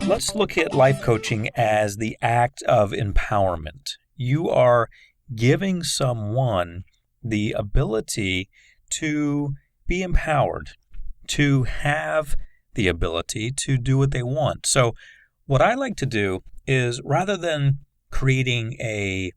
Let's look at life coaching as the act of empowerment. You are giving someone the ability to be empowered, to have the ability to do what they want. So what I like to do is, rather than creating a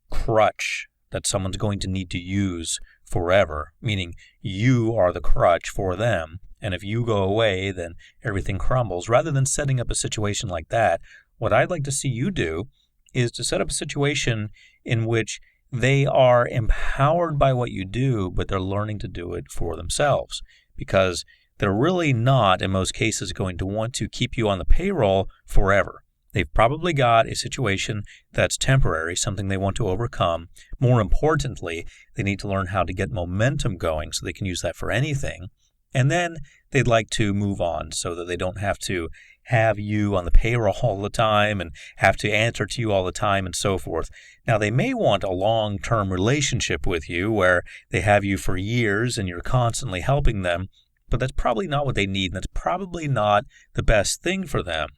crutch that someone's going to need to use forever, meaning you are the crutch for them, and if you go away, then everything crumbles. Rather than setting up a situation like that, what I'd like to see you do is to set up a situation in which they are empowered by what you do, but they're learning to do it for themselves, because they're really not, in most cases, going to want to keep you on the payroll forever. They've probably got a situation that's temporary, something they want to overcome. More importantly, they need to learn how to get momentum going so they can use that for anything. And then they'd like to move on so that they don't have to have you on the payroll all the time and have to answer to you all the time and so forth. Now, they may want a long-term relationship with you where they have you for years and you're constantly helping them, but that's probably not what they need, and that's probably not the best thing for them.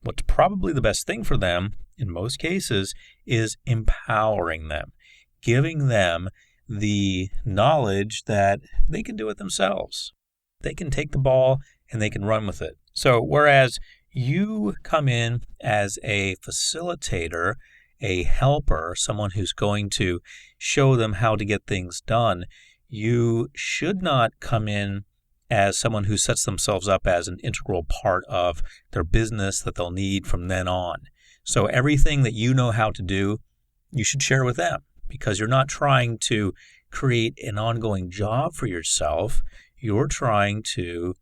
What's probably the best thing for them, in most cases, is empowering them, giving them the knowledge that they can do it themselves. They can take the ball and they can run with it. So whereas you come in as a facilitator, a helper, someone who's going to show them how to get things done, you should not come in as someone who sets themselves up as an integral part of their business that they'll need from then on. So everything that you know how to do, you should share with them, because you're not trying to create an ongoing job for yourself. You're trying to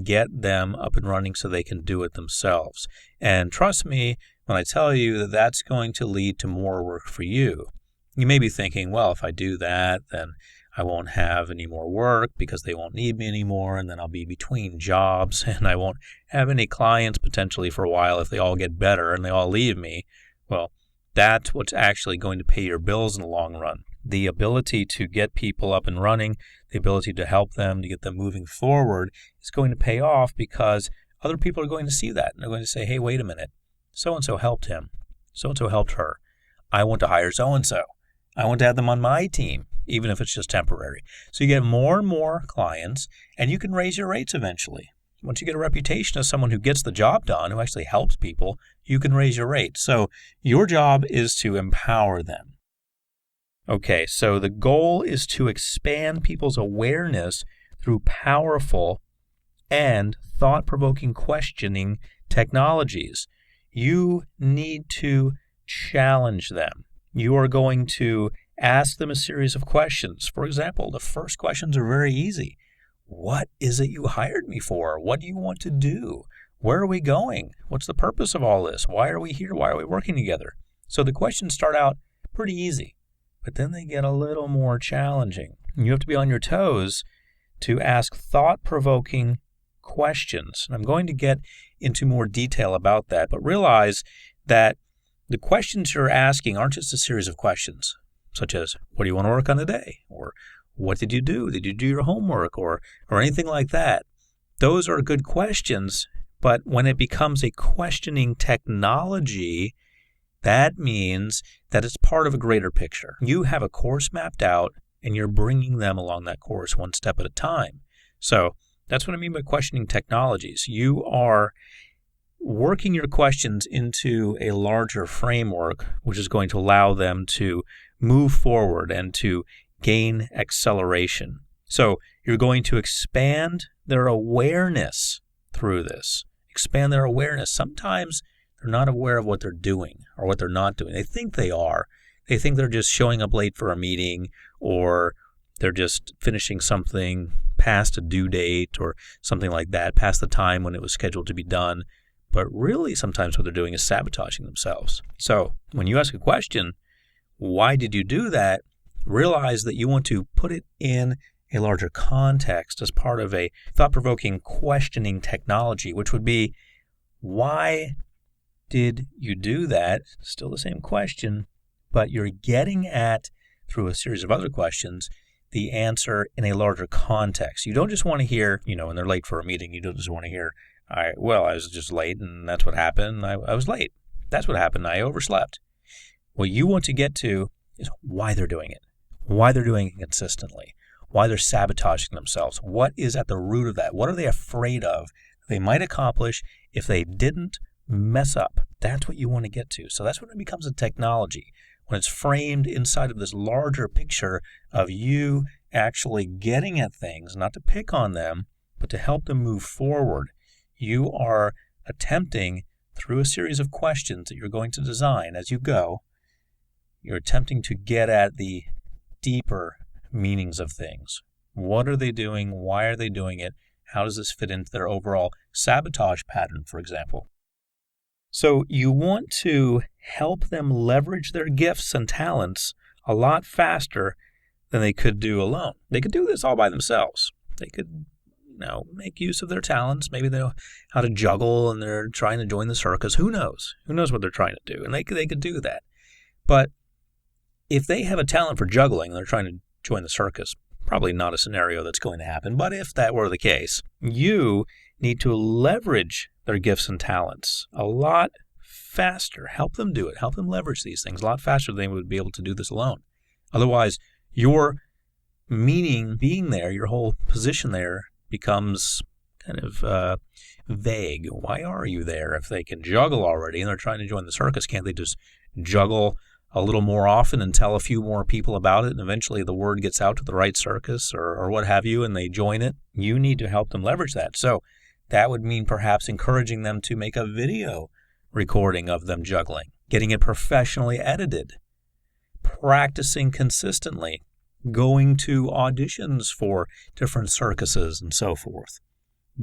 get them up and running so they can do it themselves. And trust me when I tell you that that's going to lead to more work for you. You may be thinking, well, if I do that, then I won't have any more work because they won't need me anymore, and then I'll be between jobs, and I won't have any clients potentially for a while if they all get better and they all leave me. Well, that's what's actually going to pay your bills in the long run. The ability to get people up and running, the ability to help them, to get them moving forward is going to pay off, because other people are going to see that. And they're going to say, hey, wait a minute. So-and-so helped him. So-and-so helped her. I want to hire so-and-so. I want to have them on my team, even if it's just temporary. So you get more and more clients, and you can raise your rates eventually. Once you get a reputation as someone who gets the job done, who actually helps people, you can raise your rate. So your job is to empower them. Okay, so the goal is to expand people's awareness through powerful and thought-provoking questioning technologies. You need to challenge them. You are going to ask them a series of questions. For example, the first questions are very easy. What is it you hired me for? What do you want to do? Where are we going? What's the purpose of all this? Why are we here? Why are we working together? So the questions start out pretty easy, but then they get a little more challenging. You have to be on your toes to ask thought-provoking questions. And I'm going to get into more detail about that, but realize that the questions you're asking aren't just a series of questions, such as, what do you want to work on today? Or what did you do? Did you do your homework? Or anything like that. Those are good questions, but when it becomes a questioning technology, that means that it's part of a greater picture. You have a course mapped out, and you're bringing them along that course one step at a time. So that's what I mean by questioning technologies. You are working your questions into a larger framework, which is going to allow them to move forward and to gain acceleration. So you're going to expand their awareness through this. Expand their awareness. Sometimes they're not aware of what they're doing or what they're not doing. They think they are. They think they're just showing up late for a meeting, or they're just finishing something past a due date or something like that, past the time when it was scheduled to be done. But really, sometimes what they're doing is sabotaging themselves. So when you ask a question, why did you do that? Realize that you want to put it in a larger context as part of a thought-provoking questioning technology, which would be, why did you do that? Still the same question, but you're getting at through a series of other questions, the answer in a larger context. You don't just want to hear, when they're late for a meeting, you don't just want to hear, I was just late and that's what happened. I was late. That's what happened. I overslept. What you want to get to is why they're doing it, why they're doing it consistently, why they're sabotaging themselves. What is at the root of that? What are they afraid of they might accomplish if they didn't mess up? That's what you want to get to. So that's when it becomes a technology, when it's framed inside of this larger picture of you actually getting at things, not to pick on them, but to help them move forward. You are attempting, through a series of questions that you're going to design as you go, you're attempting to get at the deeper meanings of things. What are they doing? Why are they doing it? How does this fit into their overall sabotage pattern, for example? So you want to help them leverage their gifts and talents a lot faster than they could do alone. They could do this all by themselves. They could, make use of their talents. Maybe they know how to juggle and they're trying to join the circus. Who knows? Who knows what they're trying to do? And they could do that. But if they have a talent for juggling and they're trying to join the circus, probably not a scenario that's going to happen. But if that were the case, you need to leverage their gifts and talents a lot faster. Help them do it. Help them leverage these things a lot faster than they would be able to do this alone. Otherwise, your meaning being there, your whole position there becomes kind of vague. Why are you there? If they can juggle already and they're trying to join the circus, can't they just juggle a little more often and tell a few more people about it, and eventually the word gets out to the right circus or what have you, and they join it? You need to help them leverage that. So that would mean perhaps encouraging them to make a video recording of them juggling, getting it professionally edited, practicing consistently, going to auditions for different circuses and so forth,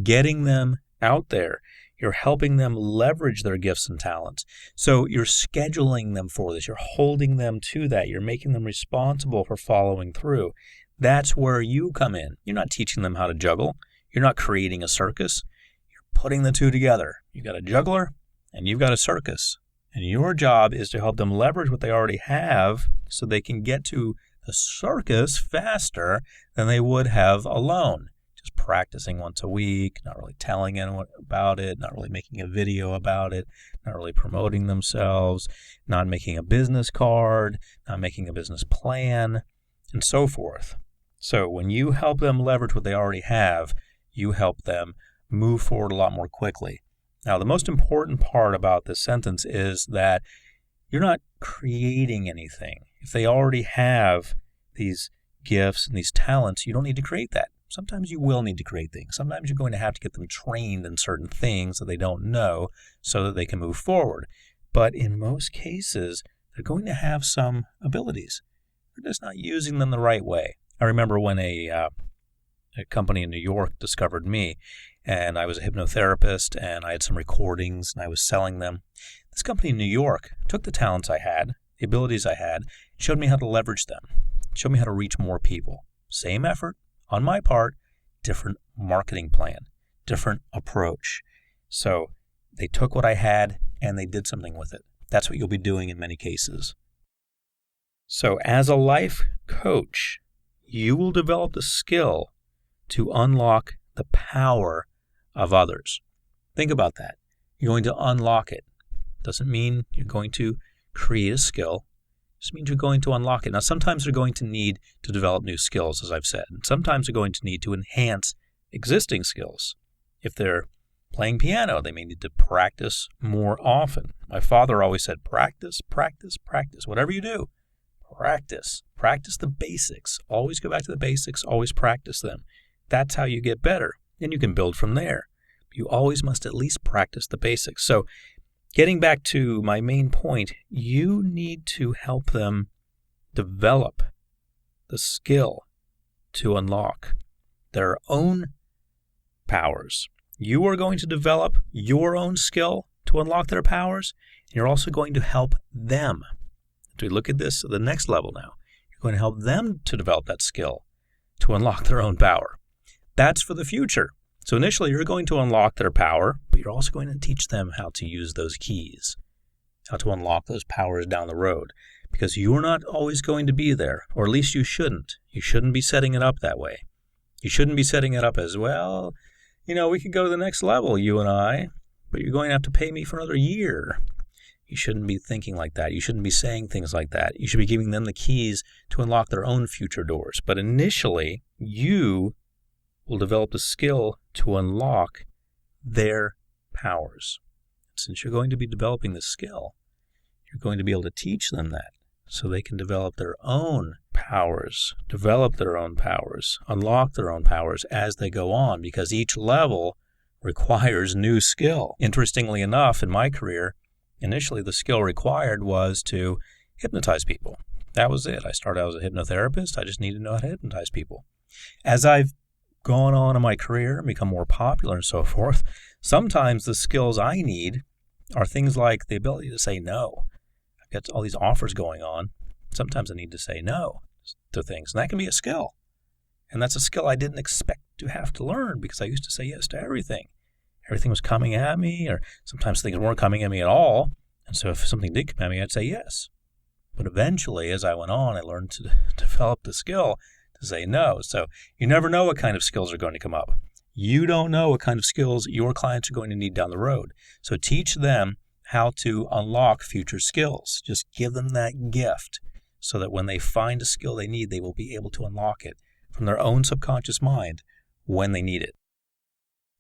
getting them out there. You're helping them leverage their gifts and talents. So you're scheduling them for this. You're holding them to that. You're making them responsible for following through. That's where you come in. You're not teaching them how to juggle. You're not creating a circus. You're putting the two together. You've got a juggler and you've got a circus. And your job is to help them leverage what they already have so they can get to the circus faster than they would have alone. Just practicing once a week, not really telling anyone about it, not really making a video about it, not really promoting themselves, not making a business card, not making a business plan, and so forth. So when you help them leverage what they already have, you help them move forward a lot more quickly. Now, the most important part about this sentence is that you're not creating anything. If they already have these gifts and these talents, you don't need to create that. Sometimes you will need to create things. Sometimes you're going to have to get them trained in certain things that they don't know so that they can move forward. But in most cases, they're going to have some abilities. They're just not using them the right way. I remember when a company in New York discovered me, and I was a hypnotherapist, and I had some recordings, and I was selling them. This company in New York took the talents I had, the abilities I had, showed me how to leverage them, showed me how to reach more people. Same effort on my part, different marketing plan, different approach. So they took what I had and they did something with it. That's what you'll be doing in many cases. So as a life coach, you will develop the skill to unlock the power of others. Think about that. You're going to unlock it. Doesn't mean you're going to create a skill. Just means you're going to unlock it. Now, sometimes they're going to need to develop new skills, as I've said. And sometimes they're going to need to enhance existing skills. If they're playing piano, they may need to practice more often. My father always said, practice, practice, practice. Whatever you do, practice. Practice the basics. Always go back to the basics. Always practice them. That's how you get better. Then you can build from there. You always must at least practice the basics. So getting back to my main point, you need to help them develop the skill to unlock their own powers. You are going to develop your own skill to unlock their powers, and you're also going to help them. To look at this at the next level now, you're going to help them to develop that skill to unlock their own power. That's for the future. So initially, you're going to unlock their power, but you're also going to teach them how to use those keys, how to unlock those powers down the road. because you're not always going to be there, or at least you shouldn't. You shouldn't be setting it up that way. You shouldn't be setting it up as, well, we could go to the next level, you and I, but you're going to have to pay me for another year. You shouldn't be thinking like that. You shouldn't be saying things like that. You should be giving them the keys to unlock their own future doors. But initially, you will develop the skill to unlock their powers. Since you're going to be developing this skill, you're going to be able to teach them that so they can develop their own powers, unlock their own powers as they go on, because each level requires new skill. Interestingly enough, in my career, initially the skill required was to hypnotize people. That was it. I started out as a hypnotherapist. I just needed to know how to hypnotize people. As I've gone on in my career and become more popular and so forth, sometimes the skills I need are things like the ability to say no. I've got all these offers going on. Sometimes I need to say no to things, and that can be a skill. And that's a skill I didn't expect to have to learn because I used to say yes to everything. Everything was coming at me, or sometimes things weren't coming at me at all. And so if something did come at me, I'd say yes. But eventually, as I went on, I learned to develop the skill to say no. So you never know what kind of skills are going to come up. You don't know what kind of skills your clients are going to need down the road. So teach them how to unlock future skills. Just give them that gift so that when they find a skill they need, they will be able to unlock it from their own subconscious mind when they need it.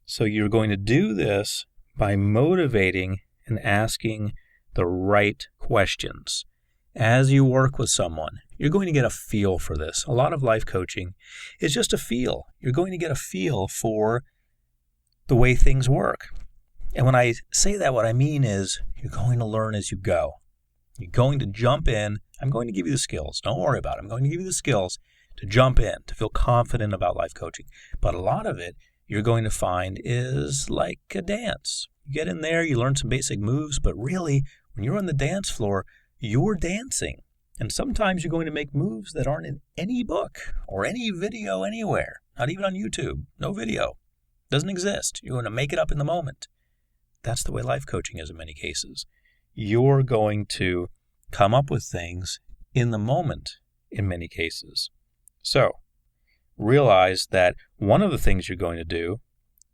So you're going to do this by motivating and asking the right questions. As you work with someone, you're going to get a feel for this. A lot of life coaching is just a feel. You're going to get a feel for the way things work. And when I say that, what I mean is you're going to learn as you go. You're going to jump in. I'm going to give you the skills. Don't worry about it. I'm going to give you the skills to jump in, to feel confident about life coaching. But a lot of it you're going to find is like a dance. You get in there, you learn some basic moves, but really, when you're on the dance floor, you're dancing. And sometimes you're going to make moves that aren't in any book or any video anywhere, not even on YouTube. No video. Doesn't exist. You're going to make it up in the moment. That's the way life coaching is in many cases. You're going to come up with things in the moment in many cases. So, realize that one of the things you're going to do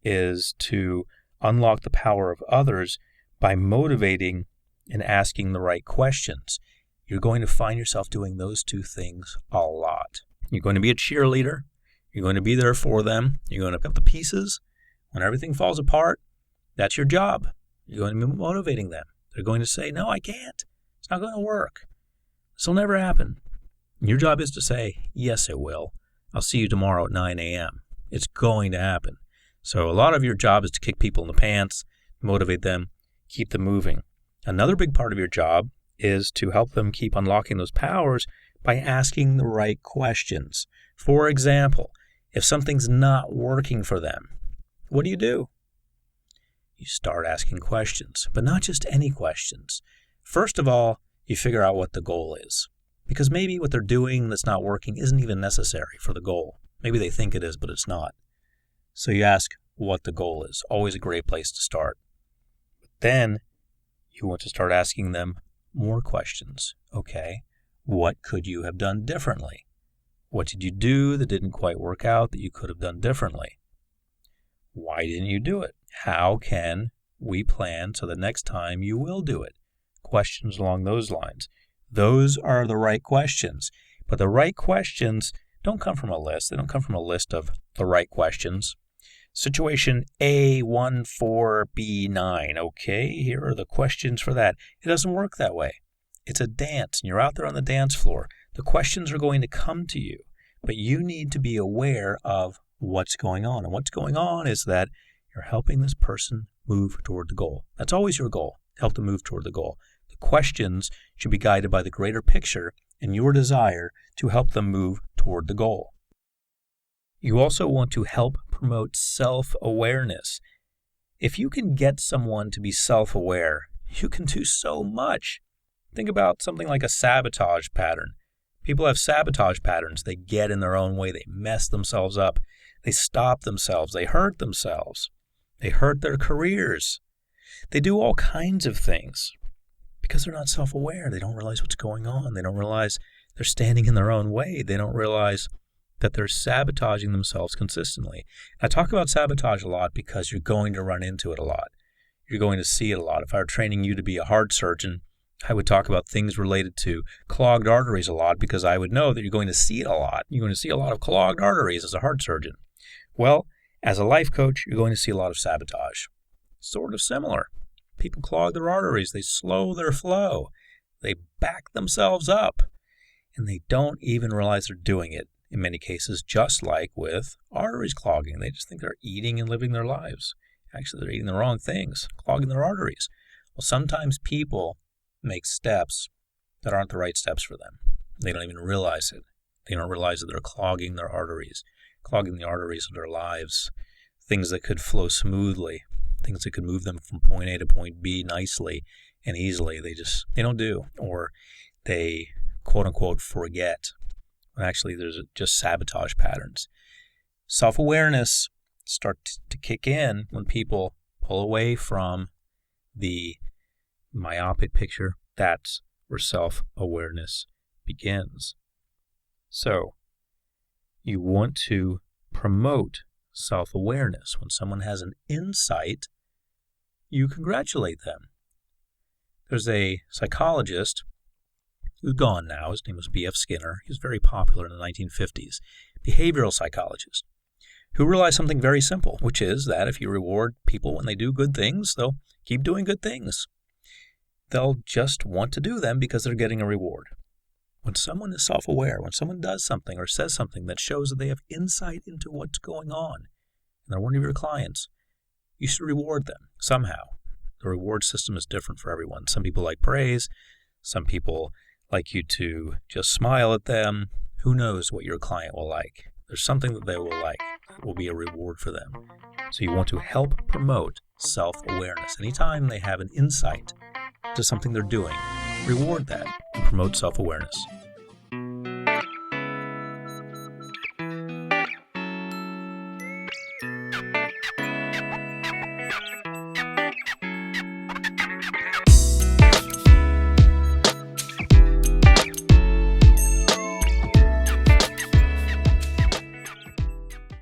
is to unlock the power of others by motivating and asking the right questions. You're going to find yourself doing those two things a lot. You're going to be a cheerleader. You're going to be there for them. You're going to pick up the pieces. When everything falls apart, that's your job. You're going to be motivating them. They're going to say, no, I can't. It's not going to work. This will never happen. Your job is to say, yes, it will. I'll see you tomorrow at 9 a.m. It's going to happen. So a lot of your job is to kick people in the pants, motivate them, keep them moving. Another big part of your job is to help them keep unlocking those powers by asking the right questions. For example, if something's not working for them, what do? You start asking questions, but not just any questions. First of all, you figure out what the goal is. Because maybe what they're doing that's not working isn't even necessary for the goal. Maybe they think it is, but it's not. So you ask what the goal is. Always a great place to start. But then you want to start asking them more questions. Okay, what could you have done differently? What did you do that didn't quite work out that you could have done differently? Why didn't you do it? How can we plan so the next time you will do it? Questions along those lines. Those are the right questions. But the right questions don't come from a list. They don't come from a list of the right questions. Situation A14B9. Okay, here are the questions for that. It doesn't work that way. It's a dance, and you're out there on the dance floor. The questions are going to come to you, but you need to be aware of what's going on. And what's going on is that you're helping this person move toward the goal. That's always your goal, help them move toward the goal. The questions should be guided by the greater picture and your desire to help them move toward the goal. You also want to help promote self-awareness. If you can get someone to be self-aware, you can do so much. Think about something like a sabotage pattern. People have sabotage patterns. They get in their own way. They mess themselves up. They stop themselves. They hurt themselves. They hurt their careers. They do all kinds of things. Because they're not self-aware. They don't realize what's going on. They don't realize they're standing in their own way. They don't realize that they're sabotaging themselves consistently. I talk about sabotage a lot because you're going to run into it a lot. You're going to see it a lot. If I were training you to be a heart surgeon, I would talk about things related to clogged arteries a lot because I would know that you're going to see it a lot. You're going to see a lot of clogged arteries as a heart surgeon. Well, as a life coach, you're going to see a lot of sabotage. Sort of similar. People clog their arteries. They slow their flow. They back themselves up. And they don't even realize they're doing it in many cases, just like with arteries clogging. They just think they're eating and living their lives. Actually, they're eating the wrong things, clogging their arteries. Well, sometimes people make steps that aren't the right steps for them. They don't even realize it. They don't realize that they're clogging their arteries, clogging the arteries of their lives, things that could flow smoothly, things that could move them from point A to point B nicely and easily. They don't do, or they quote unquote forget. When actually there's just sabotage patterns. Self-awareness starts to kick in when people pull away from the myopic picture. That's where self-awareness begins. So you want to promote self-awareness. When someone has an insight, you congratulate them. There's a psychologist who's gone now. His name was B.F. Skinner. He was very popular in the 1950s. Behavioral psychologist who realized something very simple, which is that if you reward people when they do good things, they'll keep doing good things. They'll just want to do them because they're getting a reward. When someone is self-aware, when someone does something or says something that shows that they have insight into what's going on, and they're one of your clients, you should reward them somehow. The reward system is different for everyone. Some people like praise. Some people like you to just smile at them. Who knows what your client will like? There's something that they will like. It will be a reward for them. So you want to help promote self-awareness. Anytime they have an insight to something they're doing, reward that and promote self-awareness.